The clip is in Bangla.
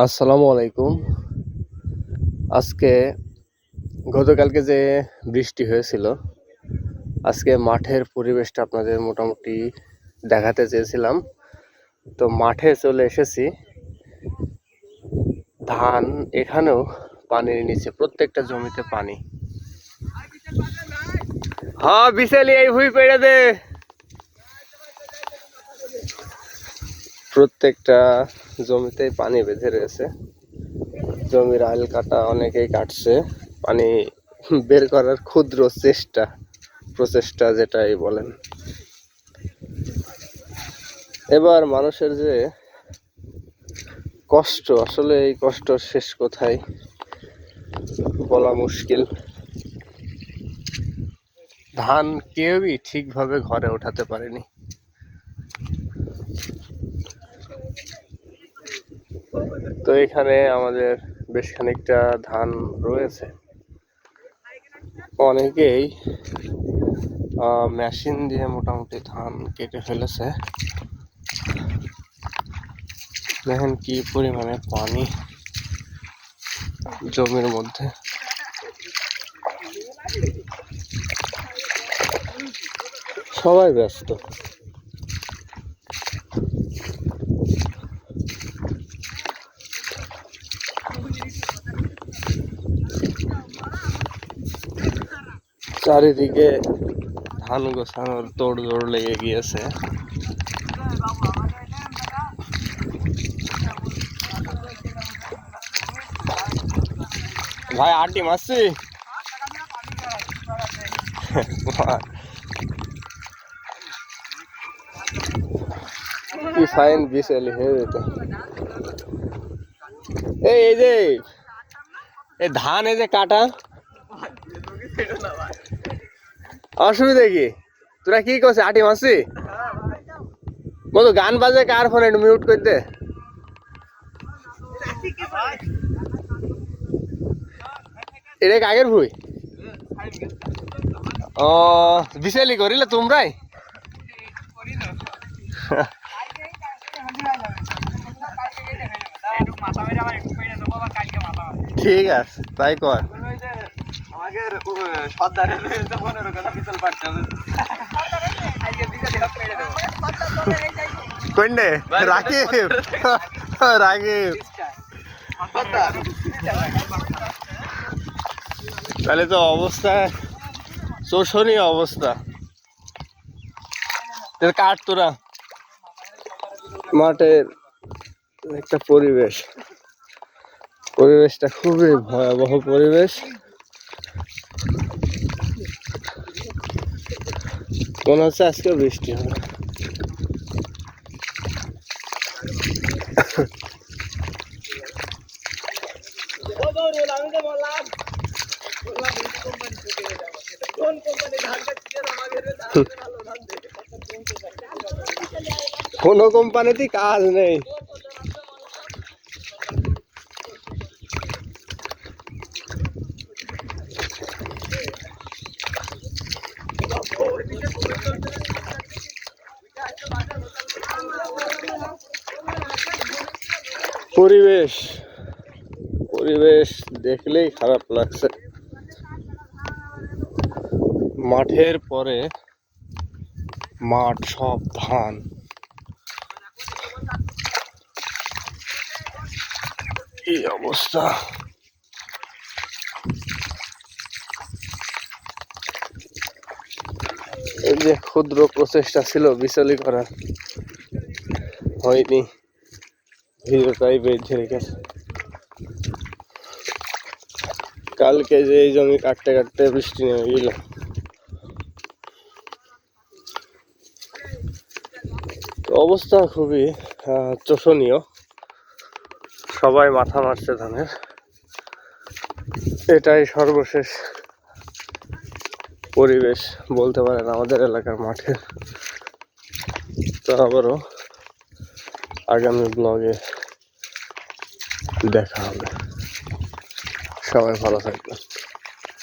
আসসালামু আলাইকুম। আজকে গতকালকে যে বৃষ্টি হয়েছিল, আজকে মাঠের পরিবেশটা আপনাদের মোটামুটি দেখাতে চেয়েছিলাম। তো মাঠে চলে এসেছি। ধান এখানেও পানির নিচে, প্রত্যেকটা জমিতে পানি। হ্যাঁ, বিশালি এই ভুই পেড়ে দে। প্রত্যেকটা জমিতেই পানি বেঁধে রয়েছে। জমির আইল কাটা অনেকেই কাটছে, পানি বের করার ক্ষুদ্র প্রচেষ্টা যেটাই বলেন। এবার মানুষের যে কষ্ট, আসলে এই কষ্ট শেষ কোথায় বলা মুশকিল। ধান কেউই ঠিকভাবে ঘরে ওঠাতে পারেনি। তো এখানে আমাদের বেশ খানিকটা ধান রয়েছে। অনেকেই মেশিন দিয়ে মোটামুটি ধান কেটে ফেলেছে। দেখেন কি পরিমাণে পানি জমির মধ্যে। সবাই ব্যস্ত। চারিদিকে ধান গোছানোর তোড়জোড় লেগে গিয়েছে। ভাই আটি মারছি কি ফাইন বিশালি হয়ে যেত। এই যে এই ধান এই যে কাটা, অসুবিধা কি? তোরা কি করছে? আটি মারছি বন্ধু, গান বাজে কার ফোনে? একটু মিউট করে দে। এটা কাগের ভুই? ও বিশালি করিলে তোমরাই? ঠিক আছে, তাই কর। কোনডে রাকিব? রাকিব তাহলে তো অবস্থা শোষণীয় অবস্থা। কাঠ তোরা মাঠের একটা পরিবেশটা খুবই ভয়াবহ পরিবেশ। মনে হচ্ছে আজকে বৃষ্টি হবে। কোনো কোম্পানিতে কাজ নেই। পরিবেশ দেখলেই খারাপ লাগছে। মাঠের পরে মাঠ, সব ধান। এই অবস্থা। এই যে ক্ষুদ্র প্রচেষ্টা ছিল বিচলি করার, হয়নি। ভিডিওটাই বেঁধে রেখেছে। কালকে যে এই জমি কাটতে কাটতে বৃষ্টি নেমে গেল। অবস্থা খুবই শোচনীয়। সবাই মাথা মারছে ধানের। এটাই সর্বশেষ পরিবেশ বলতে পারেন আমাদের এলাকার মাঠে। তো আবারও আগামী ব্লগে দেখা হবে। সবাই ভালো থাকবেন।